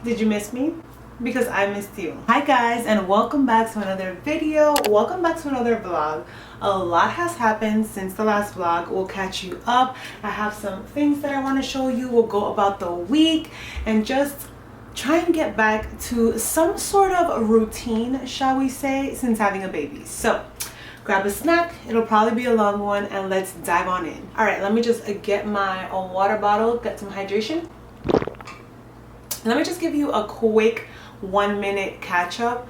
Did you miss me? Because I missed you. Hi guys, and welcome back to another video. Welcome back to another vlog. A lot has happened since the last vlog. We'll catch you up. I have some things that I want to show you. We'll go about the week and just try and get back to some sort of routine, shall we say, since having a baby. So grab a snack, it'll probably be a long one, and let's dive on in. All right, let me just get my water bottle, get some hydration. Let me just give you a quick 1-minute catch up.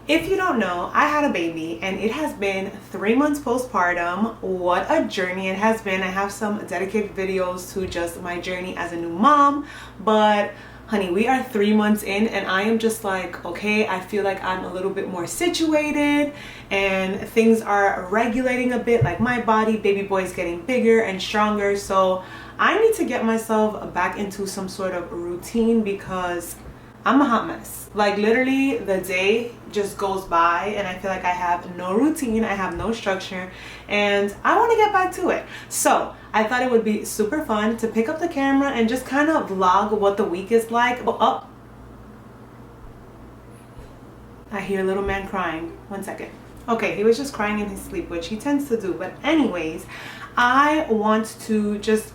If you don't know, I had a baby and it has been 3 months postpartum. What a journey it has been. I have some dedicated videos to just my journey as a new mom, but honey, we are 3 months in and I am just like, okay, I feel like I'm a little bit more situated and things are regulating a bit, like my body, baby boy is getting bigger and stronger. So I need to get myself back into some sort of routine because I'm a hot mess. Like literally the day just goes by and I feel like I have no routine, I have no structure, and I want to get back to it. So I thought it would be super fun to pick up the camera and just kind of vlog what the week is like. Oh, I hear little man crying. 1 second. Okay, he was just crying in his sleep, which he tends to do. But anyways, I want to just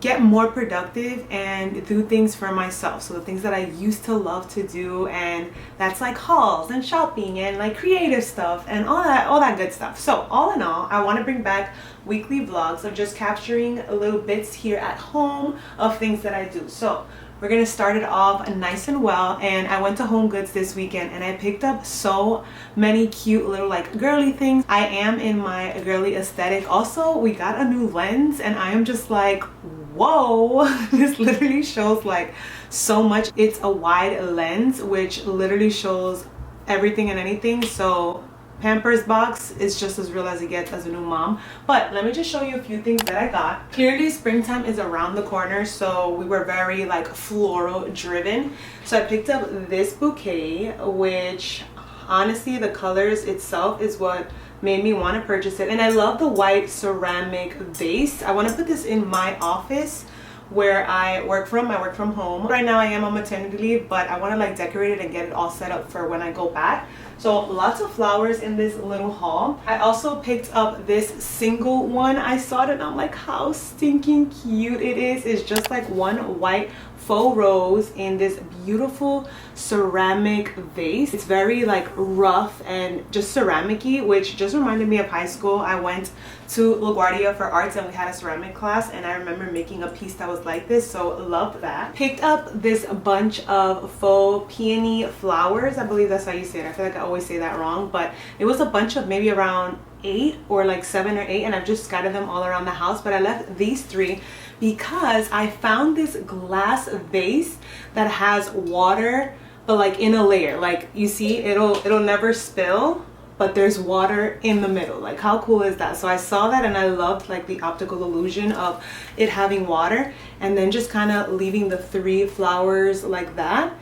get more productive and do things for myself. So the things that I used to love to do, and that's like hauls and shopping and like creative stuff and all that good stuff. So all in all, I want to bring back weekly vlogs of just capturing little bits here at home of things that I do. So we're gonna start it off nice and well, and I went to Homegoods this weekend and I picked up so many cute little like girly things. I am in my girly aesthetic. Also, we got a new lens and I am just like, whoa, this literally shows like so much. It's a wide lens which literally shows everything and anything. So Pampers box is just as real as it gets as a new mom. But let me just show you a few things that I got. Clearly springtime is around the corner, so we were very like floral driven. So I picked up this bouquet, which honestly the colors itself is what made me want to purchase it. And I love the white ceramic vase. I want to put this in my office where I work from. I work from home. Right now I am on maternity leave, but I want to like decorate it and get it all set up for when I go back. So lots of flowers in this little haul. I also picked up this single one. I saw it and I'm like, how stinking cute it is. It's just like one white faux rose in this beautiful ceramic vase. It's very like rough and just ceramic-y, which just reminded me of high school. I went to LaGuardia for arts and we had a ceramic class, and I remember making a piece that was like this, so love that. Picked up this bunch of faux peony flowers. I believe that's how you say it. I feel like I always say that wrong, but it was a bunch of maybe around 8 or like 7 or 8, and I've just scattered them all around the house. But I left these 3 because I found this glass vase that has water, but like in a layer. Like you see, it'll never spill, but there's water in the middle. Like how cool is that? So I saw that and I loved like the optical illusion of it having water, and then just kind of leaving the 3 flowers like that.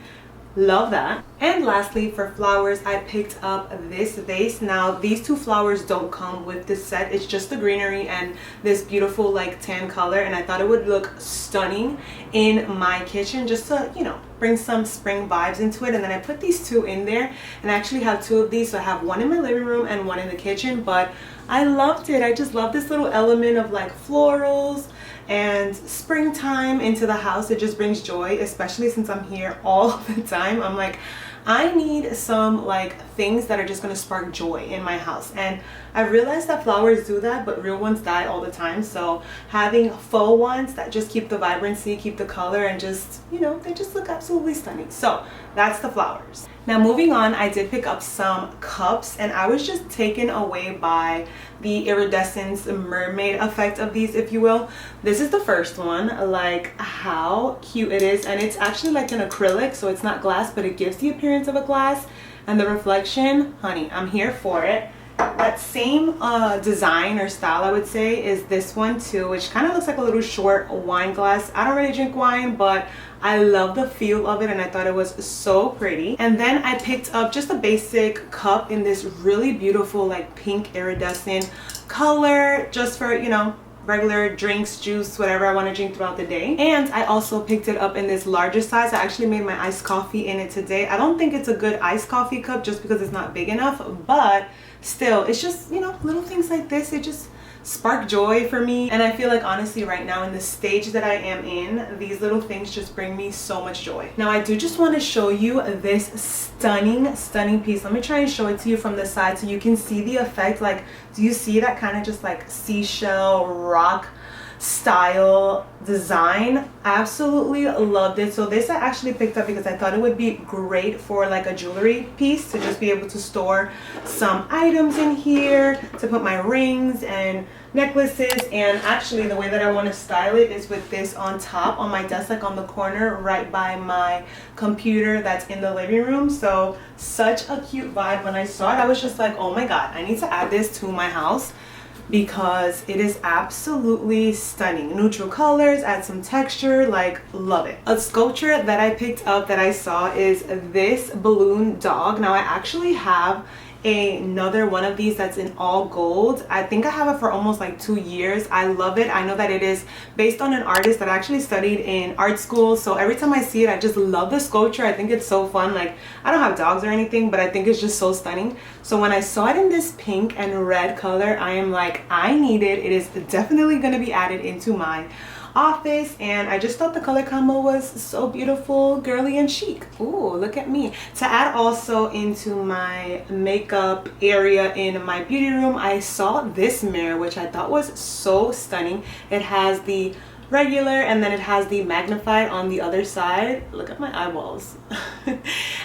Love that. And lastly, for flowers, I picked up this vase. Now these 2 flowers don't come with this set. It's just the greenery and this beautiful like tan color, and I thought it would look stunning in my kitchen just to, you know, bring some spring vibes into it. And then I put these 2 in there, and I actually have 2 of these. So I have one in my living room and one in the kitchen, but I loved it. I just love this little element of like florals and springtime into the house. It just brings joy, especially since I'm here all the time. I'm like, I need some like things that are just going to spark joy in my house, and I realized that flowers do that, but real ones die all the time. So having faux ones that just keep the vibrancy, keep the color, and just, you know, they just look absolutely stunning. So that's the flowers. Now moving on, I did pick up some cups, and I was just taken away by the iridescence mermaid effect of these, if you will. This is the first one. Like how cute it is, and it's actually like an acrylic, so it's not glass, but it gives the appearance of a glass. And the reflection, honey, I'm here for it. That same design or style, I would say, is this one too, which kind of looks like a little short wine glass. I don't really drink wine, but I love the feel of it and I thought it was so pretty. And then I picked up just a basic cup in this really beautiful like pink iridescent color, just for, you know, regular drinks, juice, whatever I want to drink throughout the day. And I also picked it up in this larger size. I actually made my iced coffee in it today. I don't think it's a good iced coffee cup just because it's not big enough, but still, it's just, you know, little things like this, it just spark joy for me. And I feel like honestly right now in the stage that I am in, these little things just bring me so much joy. Now I do just want to show you this stunning piece. Let me try and show it to you from the side so you can see the effect. Like, do you see that kind of just like seashell rock style design? Absolutely loved it. So this I actually picked up because I thought it would be great for like a jewelry piece, to just be able to store some items in here, to put my rings and necklaces. And actually the way that I want to style it is with this on top on my desk, like on the corner right by my computer that's in the living room. So such a cute vibe. When I saw it, I was just like, oh my god, I need to add this to my house because it is absolutely stunning. Neutral colors, add some texture, like love it. A sculpture that I picked up that I saw is this balloon dog. Now I actually have another one of these that's in all gold. I think I have it for almost like 2 years. I love it. I know that it is based on an artist that I actually studied in art school, so every time I see it I just love the sculpture. I think it's so fun. Like, I don't have dogs or anything, but I think it's just so stunning. So when I saw it in this pink and red color, I am like, I need it. It is definitely going to be added into my office, and I just thought the color combo was so beautiful, girly and chic. Ooh, look at me. To add also into my makeup area in my beauty room, I saw this mirror which I thought was so stunning. It has the regular and then it has the magnified on the other side. Look at my eyeballs.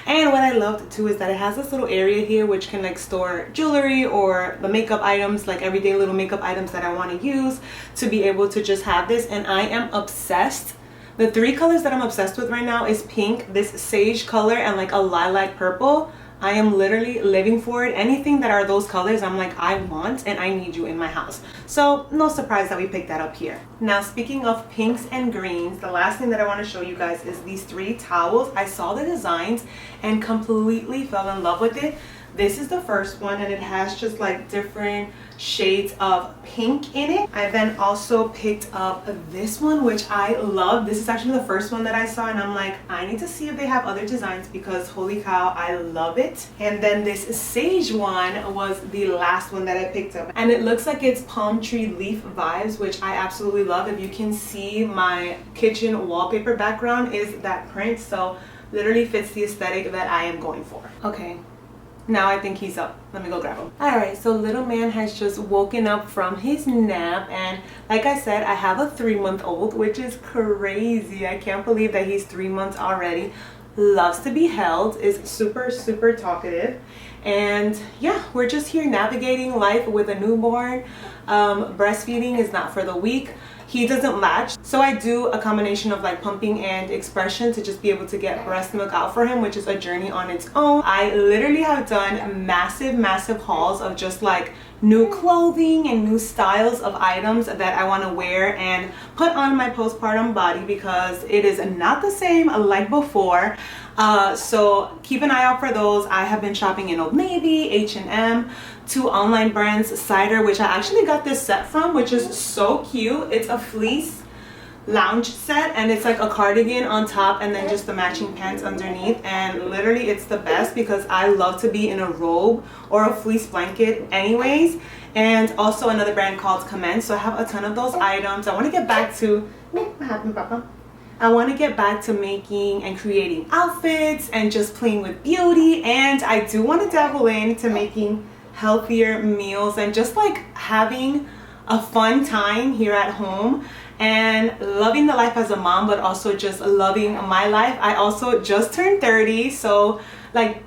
And what I loved too is that it has this little area here which can like store jewelry or the makeup items, like everyday little makeup items that I want to use, to be able to just have this. And I am obsessed. The 3 colors that I'm obsessed with right now is pink, this sage color, and like a lilac purple. I am literally living for it. Anything that are those colors, I'm like, I want and I need you in my house. So no surprise that we picked that up here. Now speaking of pinks and greens, the last thing that I want to show you guys is these 3 towels. I saw the designs and completely fell in love with it. This is the first one, and it has just like different shades of pink in it. I then also picked up this one, which I love. This is actually the first one that I saw, and I'm like, I need to see if they have other designs because holy cow, I love it. And then this sage one was the last one that I picked up, and it looks like it's palm tree leaf vibes, which I absolutely love. If you can see, my kitchen wallpaper background is that print, so literally fits the aesthetic that I am going for. Okay, now I think he's up. Let me go grab him. Alright, so little man has just woken up from his nap, and like I said, I have a 3-month-old, which is crazy. I can't believe that he's 3 months already. Loves to be held, is super talkative, and yeah, we're just here navigating life with a newborn. Breastfeeding is not for the weak. He doesn't latch, so I do a combination of like pumping and expression to just be able to get breast milk out for him, which is a journey on its own. I literally have done massive hauls of just like new clothing and new styles of items that I want to wear and put on my postpartum body, because it is not the same like before. So keep an eye out for those. I have been shopping in Old Navy, H&M, 2 online brands, Cider, which I actually got this set from, which is so cute. It's a fleece lounge set, and it's like a cardigan on top and then just the matching pants underneath, and literally it's the best because I love to be in a robe or a fleece blanket anyways. And also another brand called Commence. So I have a ton of those items. I want to get back to what happened, Papa? I want to get back to making and creating outfits and just playing with beauty, and I do want to dabble into making healthier meals and just like having a fun time here at home and loving the life as a mom, but also just loving my life. I also just turned 30, so like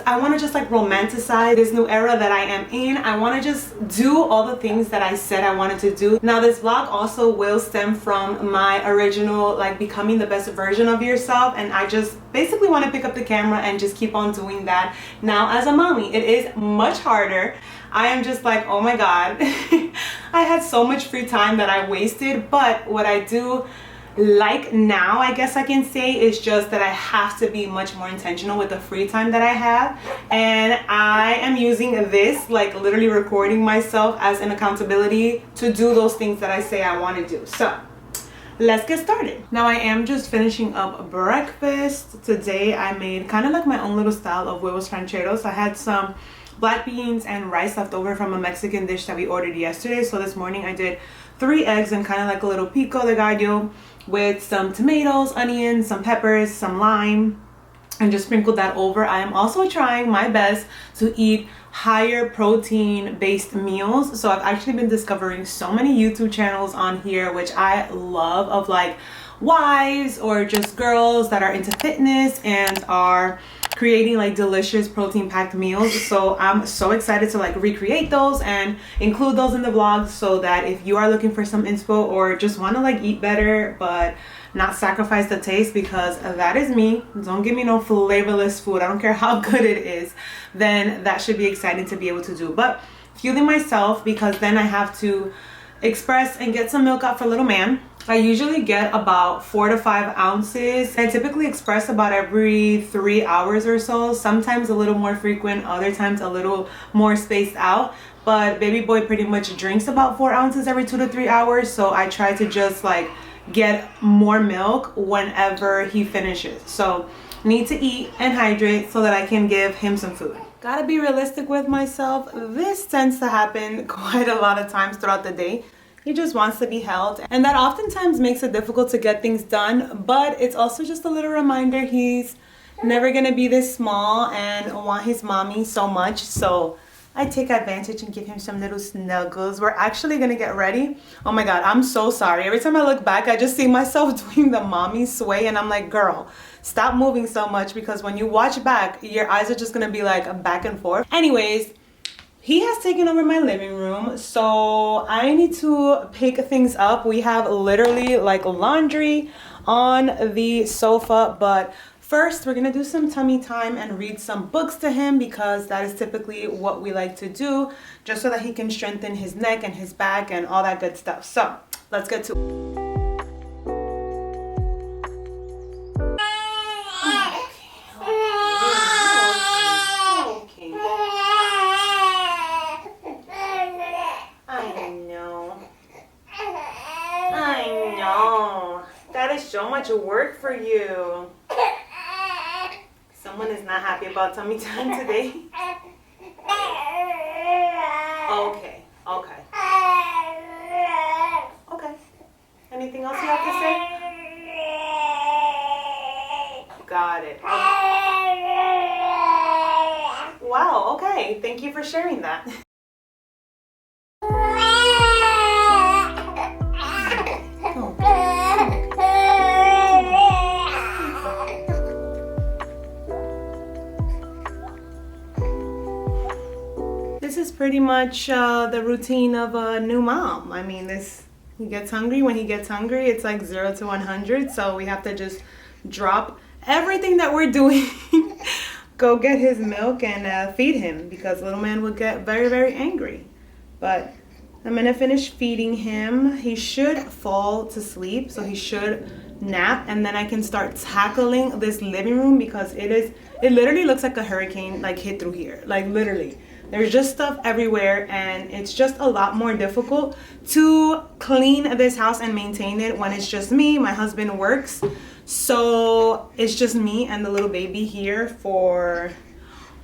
I want to just like romanticize this new era that I am in. I want to just do all the things that I said I wanted to do. Now this vlog also will stem from my original like becoming the best version of yourself, and I just basically want to pick up the camera and just keep on doing that now as a mommy. It is much harder. I am just like, oh my god. I had so much free time that I wasted, but what I do like now, I guess I can say. It's just that I have to be much more intentional with the free time that I have, and I am using this, like literally recording myself as an accountability to do those things that I say I want to do. So let's get started. Now I am just finishing up breakfast. Today I made kind of like my own little style of huevos rancheros. I had some black beans and rice left over from a Mexican dish that we ordered yesterday. So this morning I did 3 eggs and kind of like a little pico de gallo with some tomatoes, onions, some peppers, some lime, and just sprinkled that over. I am also trying my best to eat higher protein based meals. So I've actually been discovering so many YouTube channels on here, which I love, of like wives or just girls that are into fitness and are creating like delicious protein packed meals. So I'm so excited to like recreate those and include those in the vlogs, so that if you are looking for some inspo or just want to like eat better but not sacrifice the taste, because that is me, don't give me no flavorless food, I don't care how good it is, then that should be exciting to be able to do. But fueling myself, because then I have to express and get some milk out for little man. I usually get about 4 to 5 ounces. I typically express about every 3 hours or so, sometimes a little more frequent, other times a little more spaced out. But baby boy pretty much drinks about 4 ounces every 2 to 3 hours, so I try to just like get more milk whenever he finishes. So need to eat and hydrate so that I can give him some food. Gotta be realistic with myself. This tends to happen quite a lot of times throughout the day. He just wants to be held, and that oftentimes makes it difficult to get things done, but it's also just a little reminder he's never gonna be this small and want his mommy so much. So I take advantage and give him some little snuggles. We're actually gonna get ready. Oh my god, I'm so sorry. Every time I look back, I just see myself doing the mommy sway, and I'm like, girl, stop moving so much, because when you watch back, your eyes are just gonna be like back and forth. Anyways, he has taken over my living room, so I need to pick things up. We have literally like laundry on the sofa, but first we're gonna do some tummy time and read some books to him, because that is typically what we like to do, just so that he can strengthen his neck and his back and all that good stuff. So let's get to it. So much work for you. Someone is not happy about tummy time today. Okay. Anything else you have to say? Got it. Wow, okay. Thank you for sharing that. This is pretty much the routine of a new mom. I mean, he gets hungry. When he gets hungry, it's like 0 to 100. So we have to just drop everything that we're doing, go get his milk and feed him, because little man will get very, very angry. But I'm gonna finish feeding him. He should fall to sleep, so he should nap, and then I can start tackling this living room, because it literally looks like a hurricane like hit through here, like literally. There's just stuff everywhere, and it's just a lot more difficult to clean this house and maintain it when it's just me. My husband works, so it's just me and the little baby here for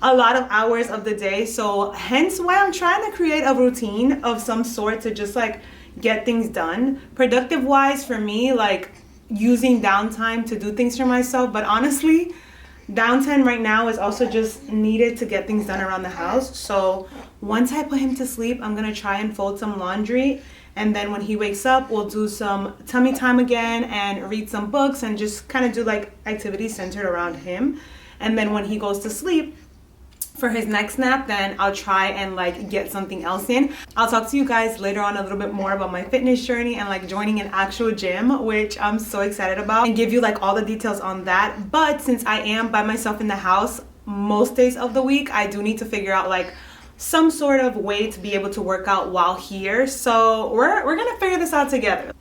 a lot of hours of the day. So hence why I'm trying to create a routine of some sort to just like get things done. Productive wise for me, like using downtime to do things for myself, but honestly, downtime right now is also just needed to get things done around the house. So once I put him to sleep, I'm gonna try and fold some laundry, and then when he wakes up, we'll do some tummy time again and read some books and just kind of do like activities centered around him. And then when he goes to sleep for his next nap, then I'll try and like get something else in. I'll talk to you guys later on a little bit more about my fitness journey and like joining an actual gym, which I'm so excited about, and give you like all the details on that. But since I am by myself in the house most days of the week, I do need to figure out like some sort of way to be able to work out while here. So we're gonna figure this out together.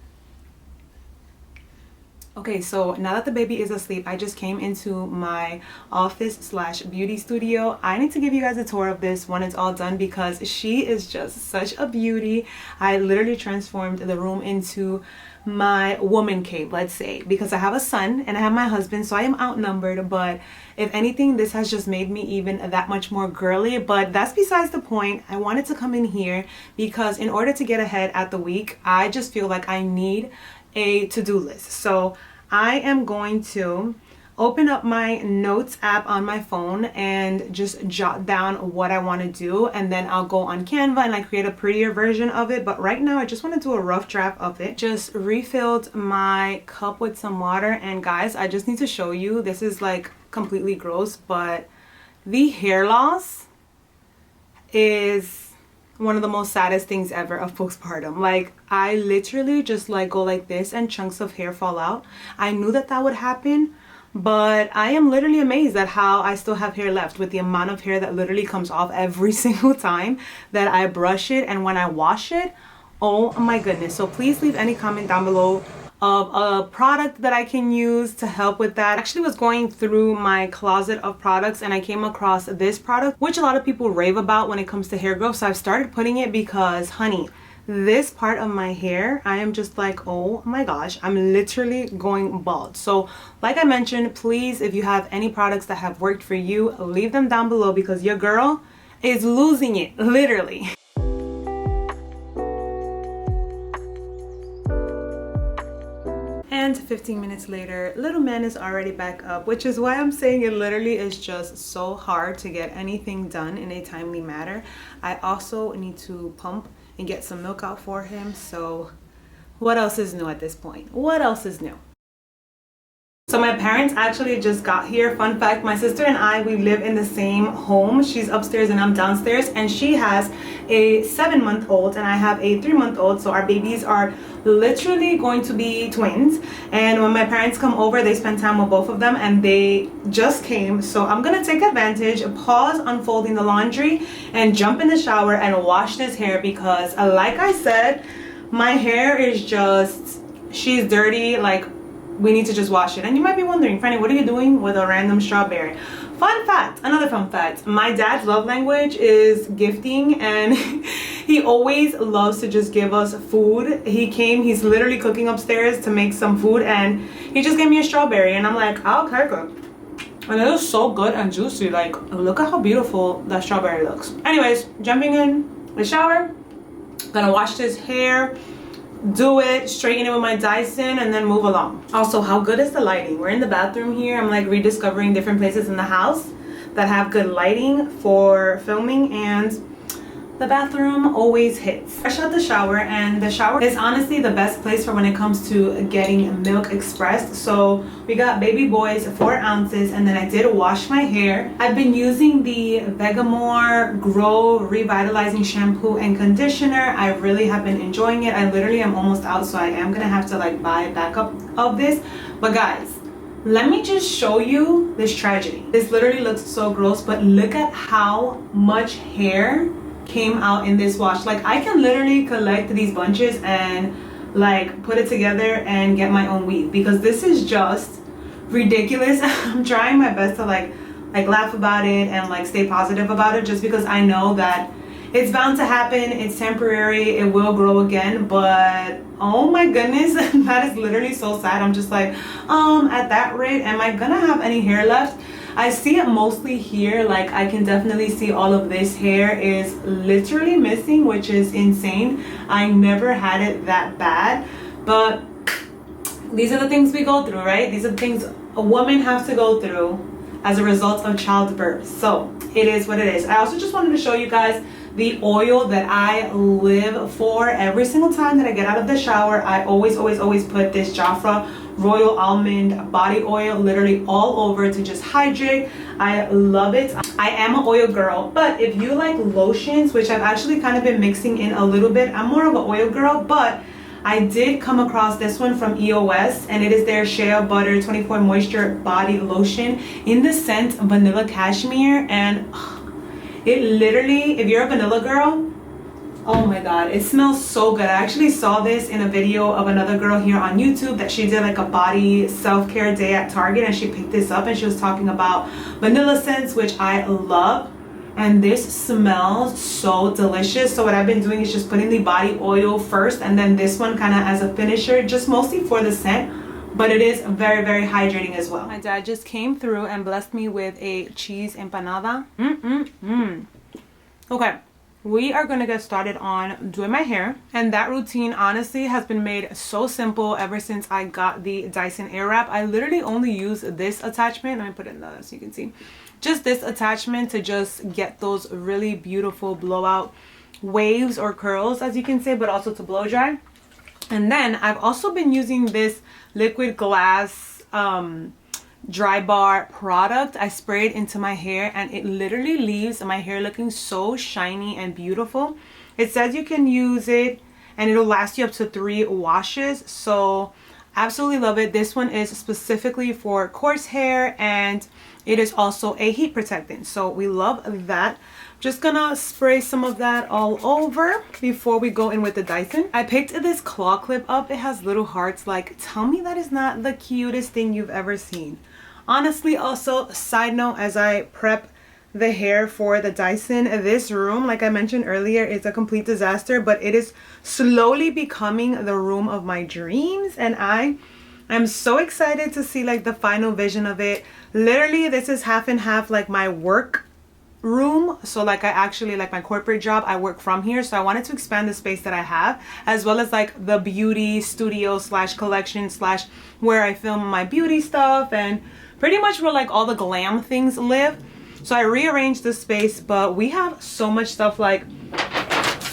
Okay, so now that the baby is asleep, I just came into my office slash beauty studio. I need to give you guys a tour of this when it's all done because she is just such a beauty. I literally transformed the room into my woman cave, let's say, because I have a son and I have my husband, so I am outnumbered. But if anything, this has just made me even that much more girly. But that's besides the point. I wanted to come in here because in order to get ahead at the week, I just feel like I need a to-do list. So I am going to open up my notes app on my phone and just jot down what I want to do, and then I'll go on Canva and I create a prettier version of it. But right now I just want to do a rough draft of it. Just refilled my cup with some water, and guys, I just need to show you, this is like completely gross, but the hair loss is one of the most saddest things ever of postpartum. Like, I literally just like go like this and chunks of hair fall out. I knew that that would happen, but I am literally amazed at how I still have hair left with the amount of hair that literally comes off every single time that I brush it and when I wash it. Oh my goodness. So please leave any comment down below of a product that I can use to help with that. I actually was going through my closet of products and I came across this product, which a lot of people rave about when it comes to hair growth. So I've started putting it because, honey, this part of my hair, I am just like, oh my gosh, I'm literally going bald. So like I mentioned, please, if you have any products that have worked for you, leave them down below because your girl is losing it, literally. And 15 minutes later, little man is already back up, which is why I'm saying it literally is just so hard to get anything done in a timely manner. I also need to pump and get some milk out for him. So what else is new at this point? What else is new? So my parents actually just got here. Fun fact, my sister and I, we live in the same home. She's upstairs and I'm downstairs, and she has a 7-month-old and I have a 3-month-old. So our babies are literally going to be twins. And when my parents come over, they spend time with both of them, and they just came. So I'm gonna take advantage, pause unfolding the laundry, and jump in the shower and wash this hair because like I said, my hair is just, she's dirty. Like, we need to just wash it. And you might be wondering, Franny, what are you doing with a random strawberry? Fun fact, another fun fact, my dad's love language is gifting, and he always loves to just give us food. He's literally cooking upstairs to make some food, and he just gave me a strawberry, and I'm like, oh, okay, good. And it was so good and juicy. Like, look at how beautiful that strawberry looks. Anyways, jumping in the shower, gonna wash this hair, do it, straighten it with my Dyson, and then move along. Also, how good is the lighting? We're in the bathroom here. I'm like rediscovering different places in the house that have good lighting for filming, and the bathroom always hits. Fresh out the shower, and the shower is honestly the best place for when it comes to getting milk expressed. So we got Baby Boy's 4 ounces, and then I did wash my hair. I've been using the Vegamore Grow Revitalizing Shampoo and Conditioner. I really have been enjoying it. I literally am almost out, so I am gonna have to like buy a backup of this. But guys, let me just show you this tragedy. This literally looks so gross, but look at how much hair came out in this wash. Like, I can literally collect these bunches and like put it together and get my own weave because this is just ridiculous. I'm trying my best to like laugh about it and like stay positive about it, just because I know that it's bound to happen. It's temporary, it will grow again. But oh my goodness, that is literally so sad. I'm just like, at that rate, am I gonna have any hair left? I see it mostly here. Like, I can definitely see all of this hair is literally missing, which is insane. I never had it that bad, but these are the things we go through, right? These are the things a woman has to go through as a result of childbirth. So it is what it is. I also just wanted to show you guys the oil that I live for. Every single time that I get out of the shower, I always put this Jafra Royal Almond body oil literally all over to just hydrate. I love it. I am an oil girl, but if you like lotions, which I've actually kind of been mixing in a little bit, I'm more of an oil girl. But I did come across this one from EOS, and it is their Shea Butter 24 Moisture Body Lotion in the scent Vanilla Cashmere. And it literally, if you're a vanilla girl, Oh my god, it smells so good. I actually saw this in a video of another girl here on YouTube that she did like a body self-care day at Target, and she picked this up and she was talking about vanilla scents, which I love. And this smells so delicious. So what I've been doing is just putting the body oil first and then this one kind of as a finisher, just mostly for the scent, but it is very, very hydrating as well. My dad just came through and blessed me with a cheese empanada. Okay, we are gonna get started on doing my hair, and that routine honestly has been made so simple ever since I got the Dyson Airwrap. I literally only use this attachment. Let me put it in the so you can see. Just this attachment to just get those really beautiful blowout waves or curls, as you can say, but also to blow dry. And then I've also been using this liquid glass dry bar product. I spray it into my hair and it literally leaves my hair looking so shiny and beautiful. It says you can use it and it'll last you up to 3 washes, so absolutely love it. This one is specifically for coarse hair and it is also a heat protectant, so we love that. Just gonna spray some of that all over before we go in with the Dyson. I picked this claw clip up. It has little hearts. Like, tell me that is not the cutest thing you've ever seen. Honestly, also, side note, as I prep the hair for the Dyson, this room, like I mentioned earlier, is a complete disaster, but it is slowly becoming the room of my dreams, and I'm so excited to see like the final vision of it. Literally, this is half and half, like my work room. So like I actually, like my corporate job, I work from here, so I wanted to expand the space that I have, as well as like the beauty studio slash collection slash where I film my beauty stuff and pretty much where like all the glam things live. So I rearranged the space, but we have so much stuff. Like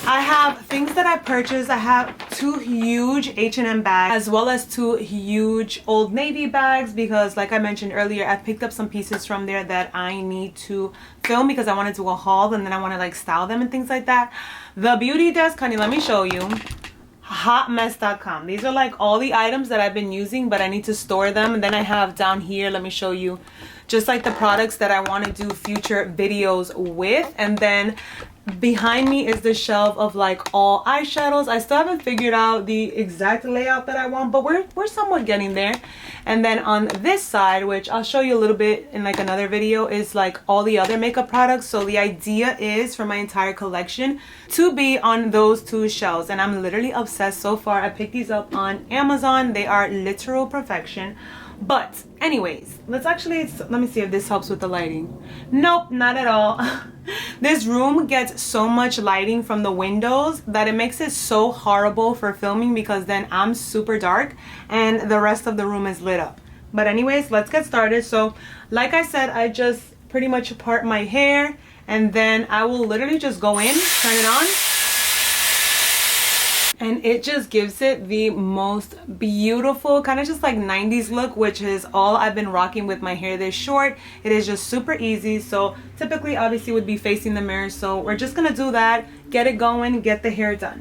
I have things that I purchased. I have 2 huge H&M bags as well as 2 huge Old Navy bags, because like I mentioned earlier, I picked up some pieces from there that I need to film because I want to do a haul and then I want to like style them and things like that. The beauty desk, honey, let me show you. Hotmess.com. These are like all the items that I've been using, but I need to store them. And then I have down here, let me show you, just like the products that I want to do future videos with. And then behind me is the shelf of like all eyeshadows. I still haven't figured out the exact layout that I want, but we're somewhat getting there. And then on this side, which I'll show you a little bit in like another video, is like all the other makeup products. So the idea is for my entire collection to be on those 2 shelves, and I'm literally obsessed so far. I picked these up on Amazon. They are literal perfection. But anyways, let me see if this helps with the lighting. Nope, not at all. This room gets so much lighting from the windows that it makes it so horrible for filming, because then I'm super dark and the rest of the room is lit up. But anyways, let's get started. So like I said, I just pretty much part my hair and then I will literally just go in, turn it on, and it just gives it the most beautiful kind of just like 90s look, which is all I've been rocking with my hair this short. It is just super easy. So typically obviously would be facing the mirror, so we're just gonna do that, get it going, get the hair done.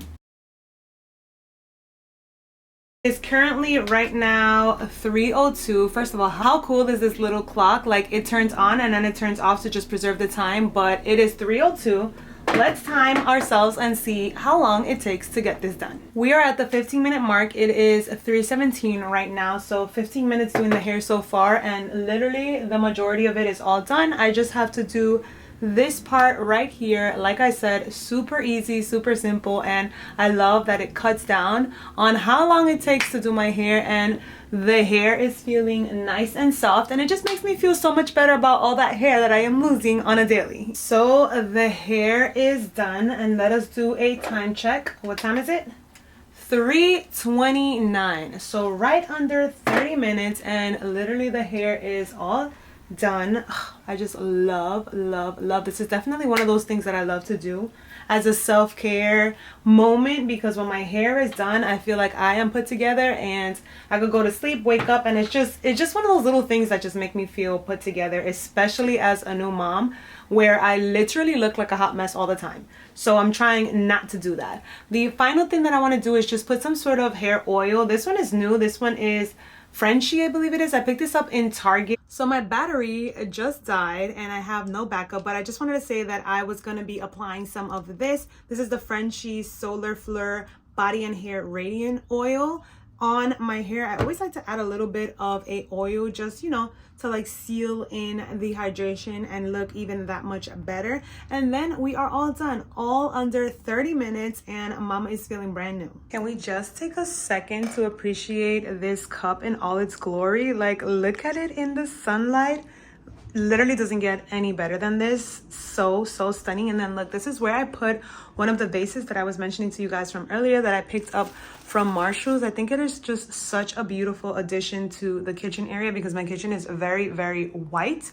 It's currently right now 3:02. First of all, how cool is this little clock? Like it turns on and then it turns off to just preserve the time, but it is 3:02. Let's time ourselves and see how long it takes to get this done. We are at the 15-minute mark. It is 3:17 right now, so 15 minutes doing the hair so far, and literally the majority of it is all done. I just have to do this part right here. Like I said, super easy, super simple, and I love that it cuts down on how long it takes to do my hair, and the hair is feeling nice and soft, and it just makes me feel so much better about all that hair that I am losing on a daily. So the hair is done, and let us do a time check. What time is it? 3:29. So right under 30 minutes, and literally the hair is all done. I just love this. Is definitely one of those things that I love to do as a self-care moment, because when my hair is done, I feel like I am put together and I could go to sleep, wake up, and it's just one of those little things that just make me feel put together, especially as a new mom where I literally look like a hot mess all the time. So I'm trying not to do that. The final thing that I want to do is just put some sort of hair oil. This one is new. This one is Frenchie, I believe it is. I picked this up in Target. So my battery just died and I have no backup, but I just wanted to say that I was going to be applying some of this. This is the Frenchie Solar Fleur Body and Hair Radiant Oil on my hair. I always like to add a little bit of a oil, just, you know, to like seal in the hydration and look even that much better. And then we are all done, all under 30 minutes, and mama is feeling brand new. Can we just take a second to appreciate this cup in all its glory? Like, look at it in the sunlight. Literally doesn't get any better than this. So stunning. And then look, this is where I put one of the vases that I was mentioning to you guys from earlier that I picked up from Marshall's. I think it is just such a beautiful addition to the kitchen area because my kitchen is very, very white.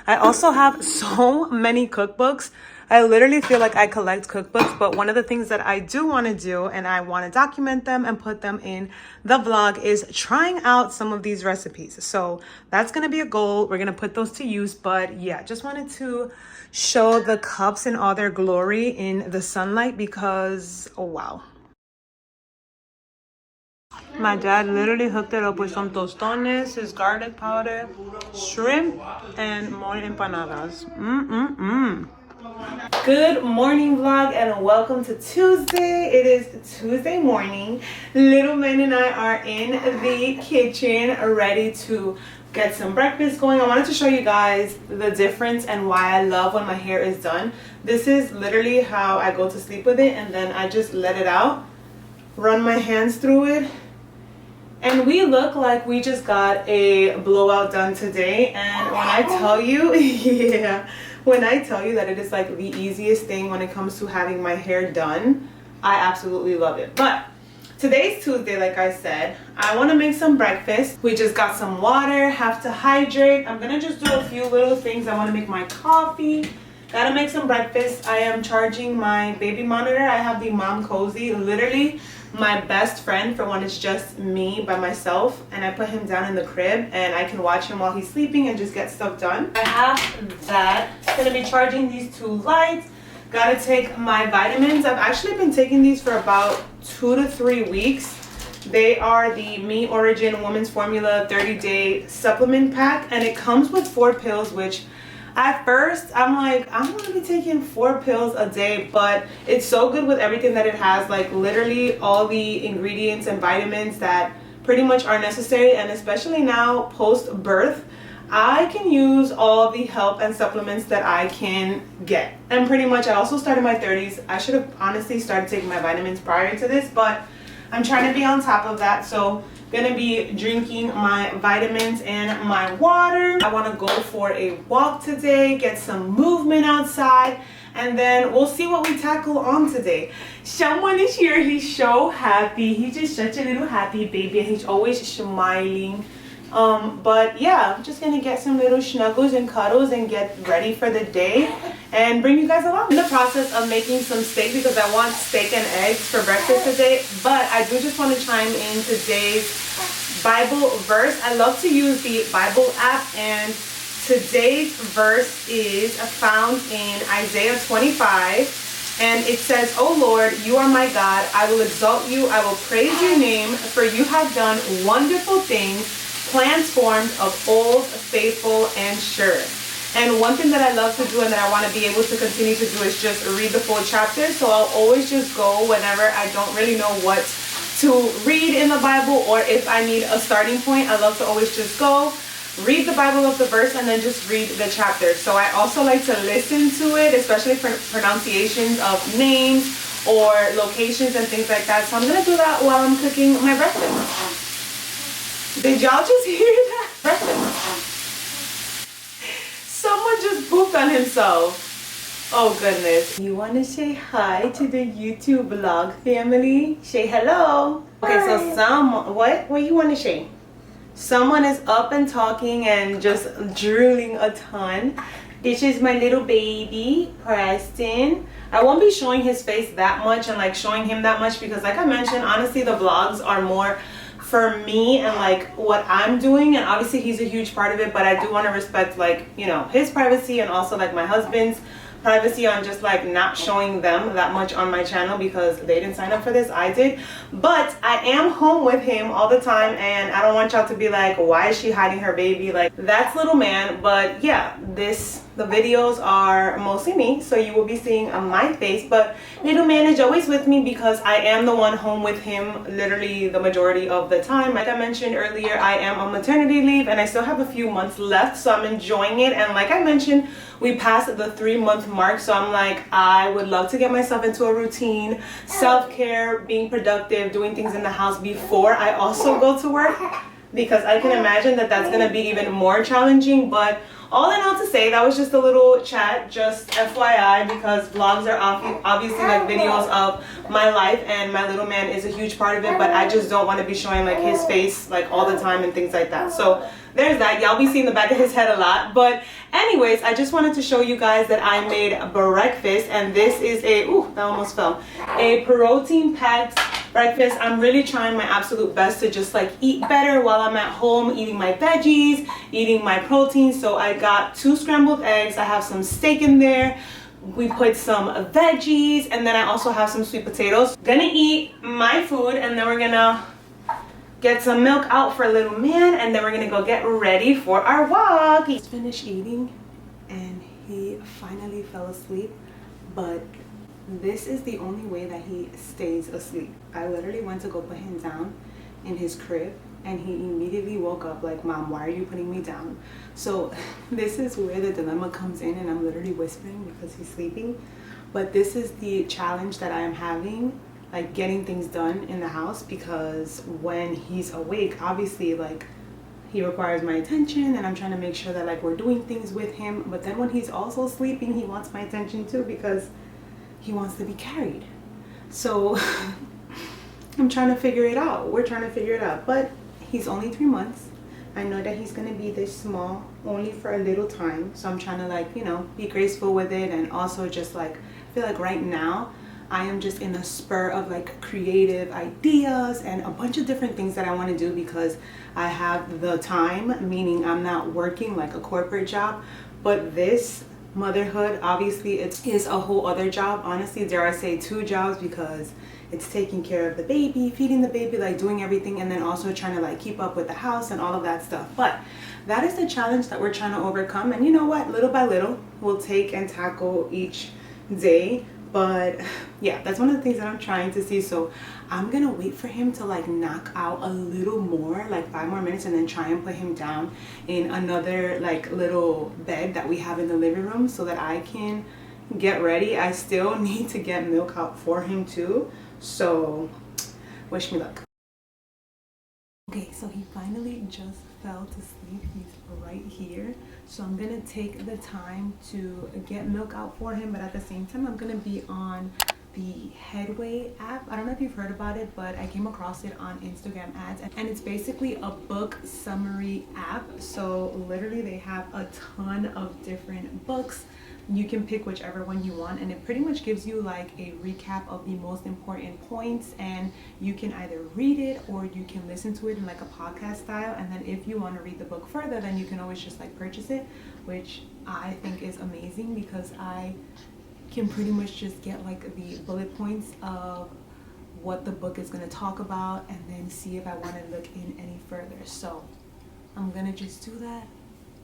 I also have so many cookbooks. I literally feel like I collect cookbooks, but one of the things that I do want to do, and I want to document them and put them in the vlog, is trying out some of these recipes. So that's going to be a goal. We're going to put those to use. But yeah, just wanted to show the cups in all their glory in the sunlight because, oh wow. My dad literally hooked it up with some tostones, his garlic powder, shrimp, and more empanadas. Good morning vlog and welcome to Tuesday. It is Tuesday morning. Little man and I are in the kitchen ready to get some breakfast going. I wanted to show you guys the difference and why I love when my hair is done. This is literally how I go to sleep with it, and then I just let it out, run my hands through it, and we look like we just got a blowout done today. And when I tell you, yeah, when I tell you that it is like the easiest thing when it comes to having my hair done, I absolutely love it. But today's Tuesday, like I said, I want to make some breakfast. We just got some water, have to hydrate. I'm gonna just do a few little things. I want to make my coffee, gotta make some breakfast. I am charging my baby monitor. I have the Mom Cozy, literally my best friend for when it's just me by myself, and I put him down in the crib and I can watch him while he's sleeping and just get stuff done. I have that. Gonna be charging these two lights. Gotta take my vitamins. I've actually been taking these for about 2 to 3 weeks. They are the Me Origin Women's Formula 30-day supplement pack, and it comes with 4 pills, which at first I'm like, I don't want to be taking 4 pills a day, but it's so good with everything that it has, like literally all the ingredients and vitamins that pretty much are necessary. And especially now post birth, I can use all the help and supplements that I can get. And pretty much I also started my 30s. I should have honestly started taking my vitamins prior to this, but I'm trying to be on top of that. So gonna be drinking my vitamins and my water. I want to go for a walk today, get some movement outside, and then we'll see what we tackle on today. Someone is here. He's so happy. He's just such a little happy baby, and he's always smiling. But yeah, I'm just gonna get some little snuggles and cuddles and get ready for the day and bring you guys along. I'm in the process of making some steak because I want steak and eggs for breakfast today, but I do just want to chime in today's Bible verse. I love to use the Bible app, and today's verse is found in Isaiah 25, and it says, "O Lord, you are my God. I will exalt you. I will praise your name, for you have done wonderful things, plans formed of old, faithful and sure." And one thing that I love to do and that I want to be able to continue to do is just read the full chapter. So I'll always just go whenever I don't really know what to read in the Bible, or if I need a starting point, I love to always just go read the Bible of the verse and then just read the chapter. So I also like to listen to it, especially for pronunciations of names or locations and things like that. So I'm gonna do that while I'm cooking my breakfast. Did y'all just hear that? Breakfast. Someone just pooped on himself. Oh goodness. You want to say hi to the YouTube vlog family? Say hello. Okay, so what you want to say? Someone is up and talking and just drooling a ton. This is my little baby, Preston. I won't be showing his face that much and like showing him that much because like I mentioned, honestly, the vlogs are more for me and like what I'm doing, and obviously he's a huge part of it, but I do want to respect, like, you know, his privacy and also like my husband's privacy on just like not showing them that much on my channel because they didn't sign up for this, I did. But I am home with him all the time, and I don't want y'all to be like, why is she hiding her baby? Like, that's little man. But yeah, the videos are mostly me, so you will be seeing my face, but little man is always with me because I am the one home with him literally the majority of the time. Like I mentioned earlier, I am on maternity leave and I still have a few months left, so I'm enjoying it. And like I mentioned, we passed the 3-month mark, so I'm like, I would love to get myself into a routine, self-care, being productive, doing things in the house before I also go to work, because I can imagine that that's going to be even more challenging. But all in all, to say, that was just a little chat, just FYI, because vlogs are obviously like videos of my life, and my little man is a huge part of it, but I just don't want to be showing like his face like all the time and things like that. So there's that. Y'all be seeing the back of his head a lot. But anyways, I just wanted to show you guys that I made breakfast, and this is a, ooh, that almost fell, a protein packed breakfast. I'm really trying my absolute best to just like eat better while I'm at home, eating my veggies, eating my protein. So I got 2 scrambled eggs, I have some steak in there, we put some veggies, and then I also have some sweet potatoes. Gonna eat my food, and then we're gonna get some milk out for little man, and then we're gonna go get ready for our walk. He's finished eating and he finally fell asleep, but this is the only way that he stays asleep. I literally went to go put him down in his crib and he immediately woke up like, Mom, why are you putting me down? So this is where the dilemma comes in, and I'm literally whispering because he's sleeping. But this is the challenge that I am having, like getting things done in the house, because when he's awake, obviously like he requires my attention, and I'm trying to make sure that like we're doing things with him. But then when he's also sleeping, he wants my attention too because he wants to be carried. So I'm trying to figure it out. We're trying to figure it out. But he's only 3 months. I know that he's gonna be this small only for a little time. So I'm trying to like, you know, be graceful with it, and also just like feel like right now I am just in a spur of like creative ideas and a bunch of different things that I want to do because I have the time, meaning I'm not working like a corporate job. But this motherhood, obviously, it is a whole other job. Honestly, dare I say 2 jobs, because it's taking care of the baby, feeding the baby, like doing everything, and then also trying to like keep up with the house and all of that stuff. But that is the challenge that we're trying to overcome. And you know what, little by little we'll take and tackle each day. But yeah, that's one of the things that I'm trying to see. So I'm gonna wait for him to like knock out a little more, like 5 more minutes, and then try and put him down in another like little bed that we have in the living room so that I can get ready. I still need to get milk out for him too, so wish me luck. Okay, so he finally just fell to sleep. He's right here. So I'm gonna take the time to get milk out for him, but at the same time I'm gonna be on the Headway app. I don't know if you've heard about it, but I came across it on Instagram ads, and it's basically a book summary app. So literally they have a ton of different books. You can pick whichever one you want, and it pretty much gives you like a recap of the most important points, and you can either read it or you can listen to it in like a podcast style. And then if you want to read the book further, then you can always just like purchase it, which I think is amazing because I can pretty much just get like the bullet points of what the book is going to talk about, and then see if I want to look in any further. So I'm gonna just do that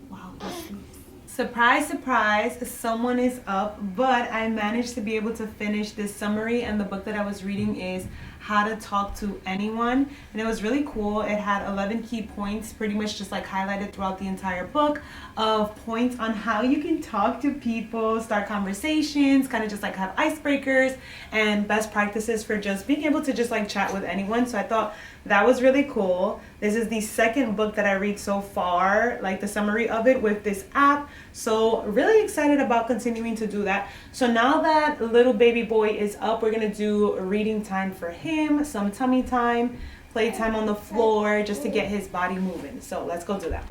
while he sleeps. Surprise, surprise, someone is up, but I managed to be able to finish this summary, and the book that I was reading is How to Talk to Anyone, and it was really cool. It had 11 key points pretty much just like highlighted throughout the entire book of points on how you can talk to people, start conversations, kind of just like have icebreakers, and best practices for just being able to just like chat with anyone. So I thought that was really cool. This is the second book that I read so far, like the summary of it with this app. So really excited about continuing to do that. So now that little baby boy is up, we're gonna do reading time for him, some tummy time, playtime on the floor, just to get his body moving. So let's go do that.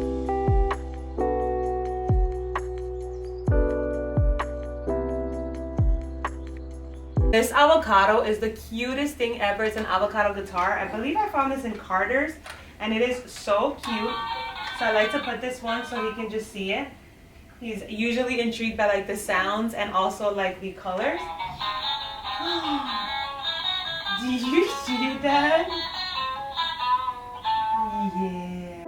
This avocado is the cutest thing ever. It's an avocado guitar. I believe I found this in Carter's, and it is so cute. So I like to put this one so he can just see it. He's usually intrigued by like the sounds and also like the colors. Did you hear that? Yeah.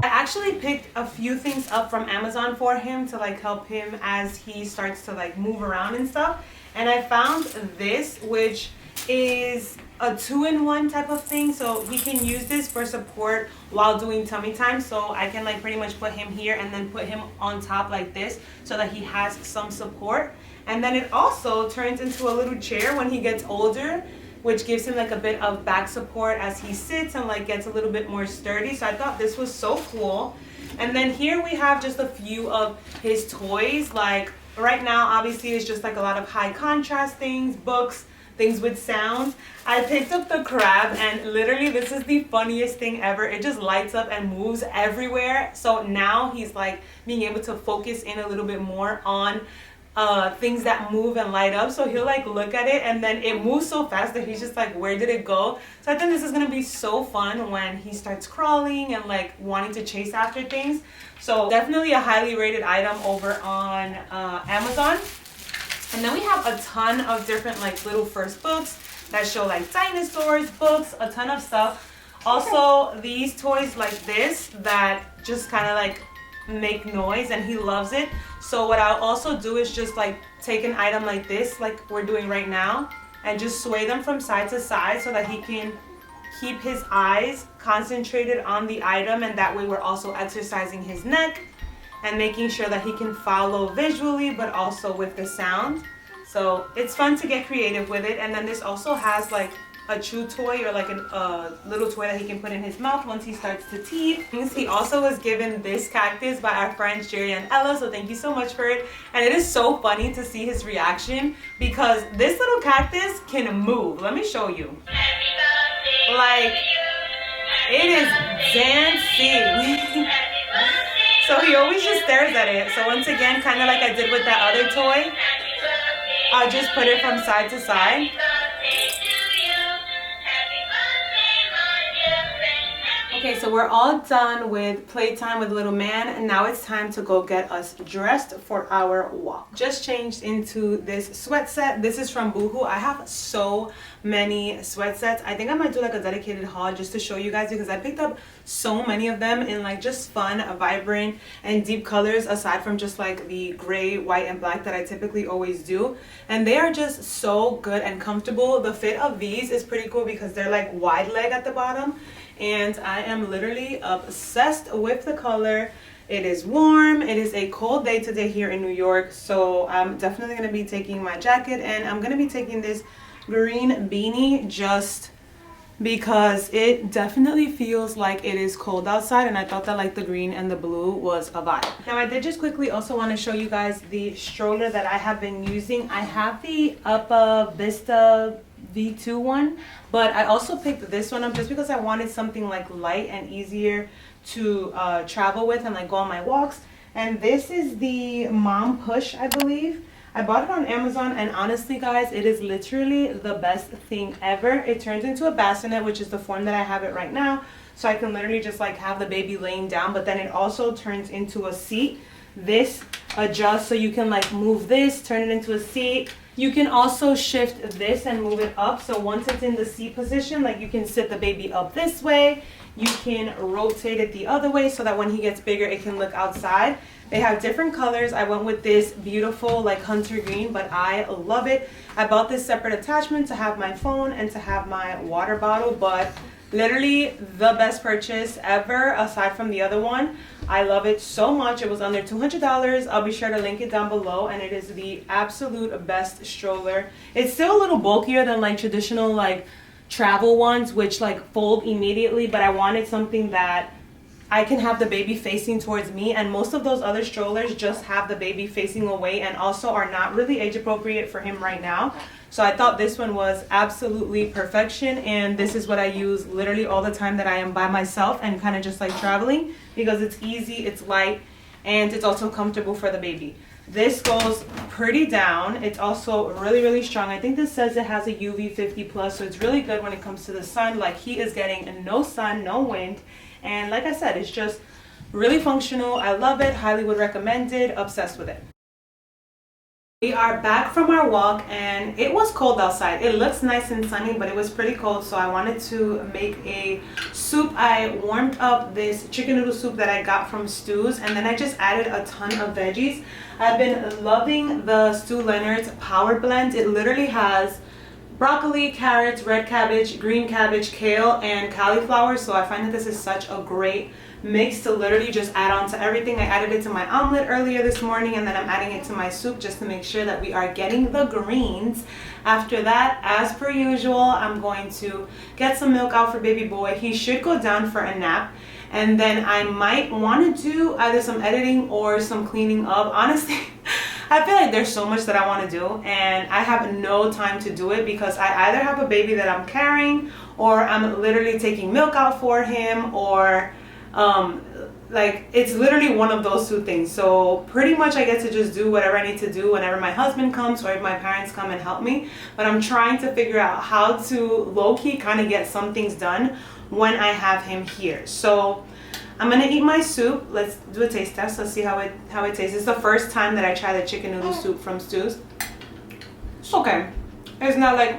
I actually picked a few things up from Amazon for him to like help him as he starts to like move around and stuff. And I found this, which is a 2-in-1 type of thing, so he can use this for support while doing tummy time. So I can like pretty much put him here and then put him on top like this so that he has some support. And then it also turns into a little chair when he gets older, which gives him like a bit of back support as he sits and like gets a little bit more sturdy. So I thought this was so cool. And then here we have just a few of his toys. Like right now obviously it's just like a lot of high contrast things, books, things with sound. I picked up the crab, and literally this is the funniest thing ever. It just lights up and moves everywhere. So now he's like being able to focus in a little bit more on things that move and light up. So he'll like look at it and then it moves so fast that he's just like, where did it go? So I think this is gonna be so fun when he starts crawling and like wanting to chase after things. So definitely a highly rated item over on Amazon. And then we have a ton of different like little first books that show like dinosaurs, books, a ton of stuff. Also these toys like this that just kind of like make noise, and he loves it. So what I'll also do is just like take an item like this, like we're doing right now, and just sway them from side to side so that he can keep his eyes concentrated on the item, and that way we're also exercising his neck and making sure that he can follow visually but also with the sound. So it's fun to get creative with it. And then this also has like a chew toy, or like a little toy that he can put in his mouth once he starts to teeth. He also was given this cactus by our friends Jerry and Ella, so thank you so much for it. And it is so funny to see his reaction because this little cactus can move. Let me show you. Like, it is dancing. So he always just stares at it. So once again, kind of like I did with that other toy, I'll just put it from side to side. Okay, so we're all done with playtime with little man, and now it's time to go get us dressed for our walk. Just changed into this sweat set. This is from Boohoo. I have so many sweat sets. I think I might do like a dedicated haul just to show you guys, because I picked up so many of them in like just fun, vibrant, and deep colors, aside from just like the gray, white, and black that I typically always do. And they are just so good and comfortable. The fit of these is pretty cool because they're like wide leg at the bottom. And I am literally obsessed with the color. It is warm. It is a cold day today here in New York, so I'm definitely going to be taking my jacket, and I'm going to be taking this green beanie just because it definitely feels like it is cold outside, and I thought that like the green and the blue was a vibe. Now I did just quickly also want to show you guys the stroller that I have been using. I have the Uppa Vista V2 one, but I also picked this one up just because I wanted something like light and easier to travel with and like go on my walks. And this is the Mom Push, I believe. I bought it on Amazon, and honestly guys, it is literally the best thing ever. It turns into a bassinet, which is the form that I have it right now, so I can literally just like have the baby laying down, but then it also turns into a seat. This adjusts so you can like move this, turn it into a seat. You can also shift this and move it up, so once it's in the seat position, like you can sit the baby up this way. You can rotate it the other way so that when he gets bigger it can look outside. They have different colors. I went with this beautiful like hunter green, but I love it. I bought this separate attachment to have my phone and to have my water bottle, but literally the best purchase ever aside from the other one. I love it so much. It was under $200. I'll be sure to link it down below, and it is the absolute best stroller. It's still a little bulkier than like traditional like travel ones, which like fold immediately, but I wanted something that I can have the baby facing towards me, and most of those other strollers just have the baby facing away and also are not really age appropriate for him right now. So I thought this one was absolutely perfection, and this is what I use literally all the time that I am by myself and kind of just like traveling, because it's easy, it's light, and it's also comfortable for the baby. This goes pretty down. It's also really strong. I think this says it has a UV 50 plus, so it's really good when it comes to the sun. Like, he is getting no sun, no wind, and like I said, it's just really functional. I love it, highly would recommend it, obsessed with it. We are back from our walk and it was cold outside. It looks nice and sunny, but it was pretty cold, so I wanted to make a soup. I warmed up this chicken noodle soup that I got from Stu's, and then I just added a ton of veggies. I've been loving the Stu Leonard's Power Blend. It literally has broccoli, carrots, red cabbage, green cabbage, kale, and cauliflower, so I find that this is such a great mix to literally just add on to everything. I added it to my omelet earlier this morning, and then I'm adding it to my soup just to make sure that we are getting the greens. After that, as per usual, I'm going to get some milk out for baby boy. He should go down for a nap, and then I might want to do either some editing or some cleaning up. Honestly, I feel like there's so much that I want to do, and I have no time to do it because I either have a baby that I'm carrying, or I'm literally taking milk out for him, or like, it's literally one of those two things. So pretty much I get to just do whatever I need to do whenever my husband comes, or if my parents come and help me. But I'm trying to figure out how to low-key kind of get some things done when I have him here. So I'm gonna eat my soup. Let's do a taste test. Let's see how it tastes. It's the first time that I try the chicken noodle soup from Stu's. It's okay. It's not like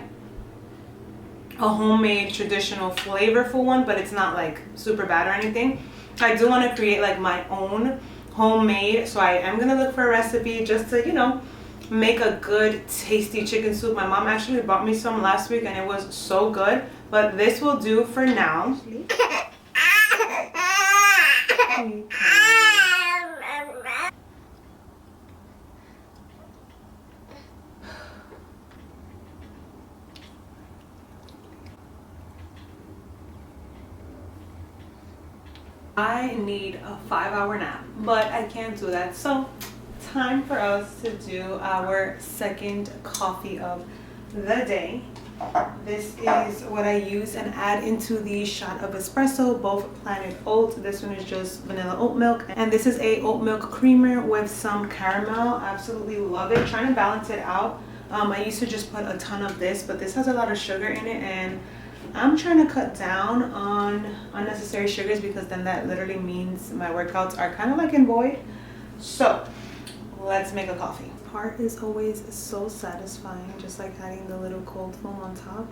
a homemade traditional flavorful one, but it's not like super bad or anything. I do want to create like my own homemade, so I am gonna look for a recipe just to, you know, make a good tasty chicken soup. My mom actually bought me some last week and it was so good, but this will do for now. I need a 5-hour nap, but I can't do that. So time for us to do our second coffee of the day. This is what I use and add into the shot of espresso, both Planet Oat. This one is just vanilla oat milk, and this is a oat milk creamer with some caramel. Absolutely love it. Trying to balance it out. I used to just put a ton of this, but this has a lot of sugar in it, and I'm trying to cut down on unnecessary sugars because then that literally means my workouts are kind of like in void. So let's make a coffee. Part is always so satisfying, just like adding the little cold foam on top.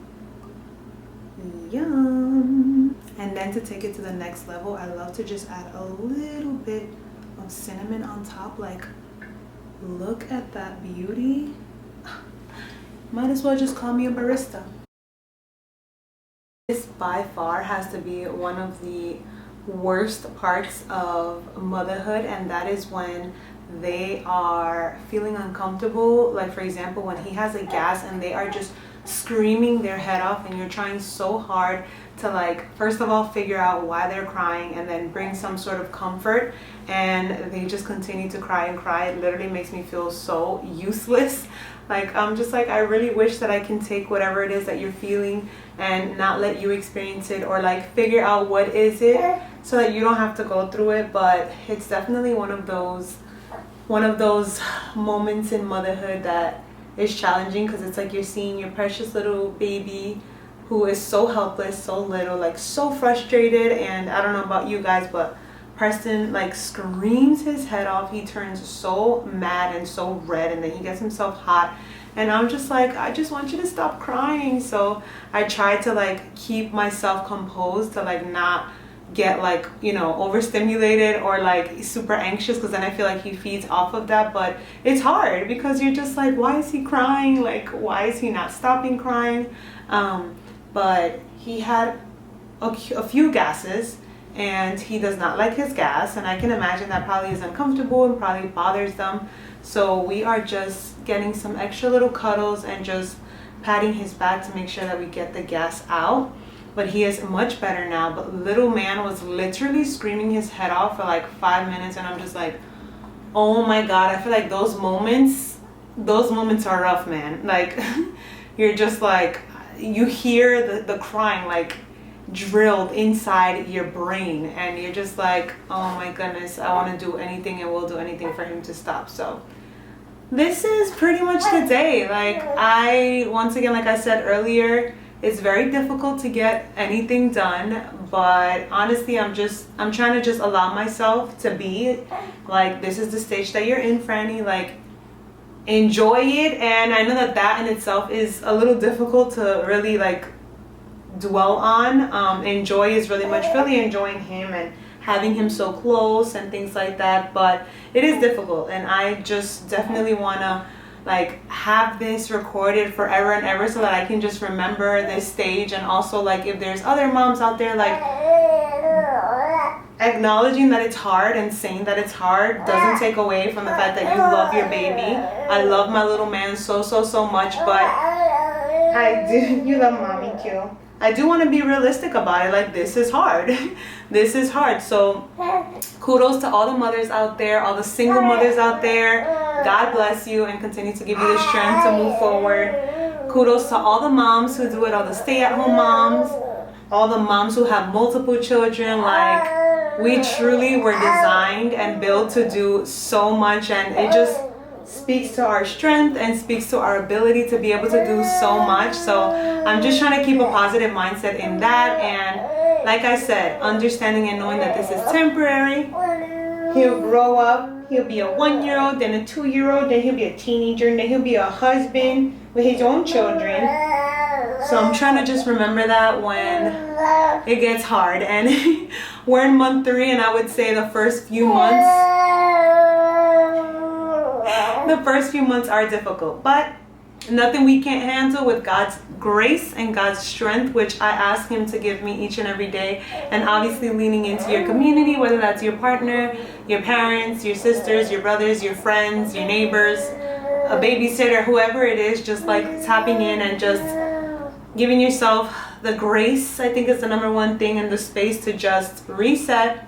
Yum. And then to take it to the next level, I love to just add a little bit of cinnamon on top. Like, look at that beauty. Might as well just call me a barista. This by far has to be one of the worst parts of motherhood, and that is when they are feeling uncomfortable. Like, for example, when he has a gas and they are just screaming their head off, and you're trying so hard to, like, first of all figure out why they're crying and then bring some sort of comfort, and they just continue to cry and cry. It literally makes me feel so useless. Like, I'm just like, I really wish that I can take whatever it is that you're feeling and not let you experience it, or like figure out what is it so that you don't have to go through it. But it's definitely one of those moments in motherhood that is challenging, because it's like you're seeing your precious little baby who is so helpless, so little, like so frustrated. And I don't know about you guys, but Preston like screams his head off. He turns so mad and so red, and then he gets himself hot, and I'm just like, I just want you to stop crying. So I try to like keep myself composed to like not get like, you know, overstimulated or like super anxious, because then I feel like he feeds off of that. But it's hard because you're just like, why is he crying? Like, why is he not stopping crying? But he had a few gases, and he does not like his gas, and I can imagine that probably is uncomfortable and probably bothers them. So we are just getting some extra little cuddles and just patting his back to make sure that we get the gas out. But he is much better now. But little man was literally screaming his head off for like 5 minutes, and I'm just like, oh my god. I feel like those moments are rough, man. Like you're just like, you hear the crying like drilled inside your brain, and you're just like, oh my goodness, I want to do anything and will do anything for him to stop. So this is pretty much the day. Like once again, like I said earlier, it's very difficult to get anything done, but honestly, I'm trying to just allow myself to be like, this is the stage that you're in, Franny. Like, enjoy it. And I know that in itself is a little difficult to really like dwell on. Enjoy is really much really enjoying him and having him so close and things like that, but it is difficult, and I just definitely want to like have this recorded forever and ever so that I can just remember this stage. And also, like, if there's other moms out there, like, acknowledging that it's hard and saying that it's hard doesn't take away from the fact that you love your baby. I love my little man so much, but I do, you love mommy too. I do want to be realistic about it. Like, this is hard. This is hard. So kudos to all the mothers out there, all the single mothers out there. God bless you and continue to give you the strength to move forward. Kudos to all the moms who do it, all the stay-at-home moms, all the moms who have multiple children. Like, we truly were designed and built to do so much, and it just speaks to our strength and speaks to our ability to be able to do so much. So I'm just trying to keep a positive mindset in that, and like I said, understanding and knowing that this is temporary. He'll grow up, he'll be a 1-year-old, then a 2-year-old, then he'll be a teenager, and then he'll be a husband with his own children. So I'm trying to just remember that when it gets hard. And we're in month 3, and I would say the first few months are difficult, but nothing we can't handle with God's grace and God's strength, which I ask him to give me each and every day. And obviously leaning into your community, whether that's your partner, your parents, your sisters, your brothers, your friends, your neighbors, a babysitter, whoever it is, just like tapping in and just giving yourself the grace, I think, is the number one thing, and the space to just reset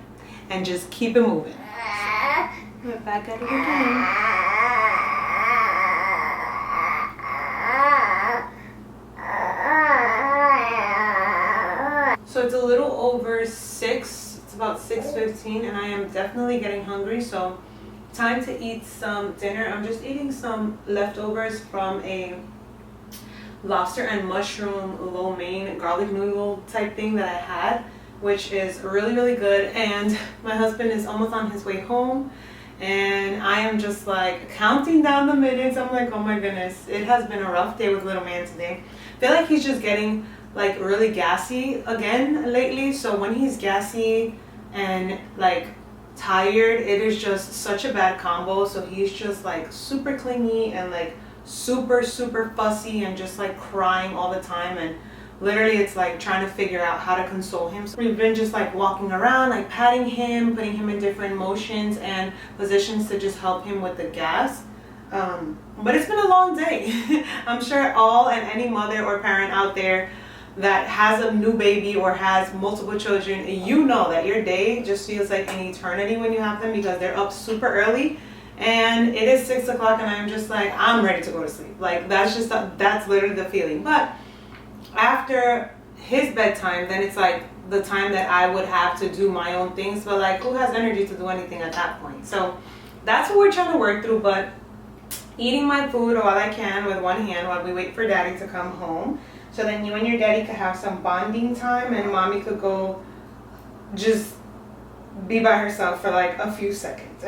and just keep it moving. We're back at it again. So it's a little over 6, it's about 6:15, and I am definitely getting hungry, so time to eat some dinner. I'm just eating some leftovers from a lobster and mushroom lo mein garlic noodle type thing that I had, which is really good. And my husband is almost on his way home, and I am just like counting down the minutes. I'm like, oh my goodness, it has been a rough day with little man today. I feel like he's just getting like really gassy again lately. So when he's gassy and like tired, it is just such a bad combo. So he's just like super clingy and like super fussy and just like crying all the time, and literally it's like trying to figure out how to console him. So we've been just like walking around, like patting him, putting him in different motions and positions to just help him with the gas. But it's been a long day. I'm sure all and any mother or parent out there that has a new baby or has multiple children, you know that your day just feels like an eternity when you have them, because they're up super early, and it is 6 o'clock and I'm just like, I'm ready to go to sleep. Like, that's literally the feeling. But after his bedtime, then it's like the time that I would have to do my own things, but like, who has energy to do anything at that point? So that's what we're trying to work through. But eating my food while I can with one hand while we wait for daddy to come home, so then you and your daddy could have some bonding time, and mommy could go just be by herself for like a few seconds.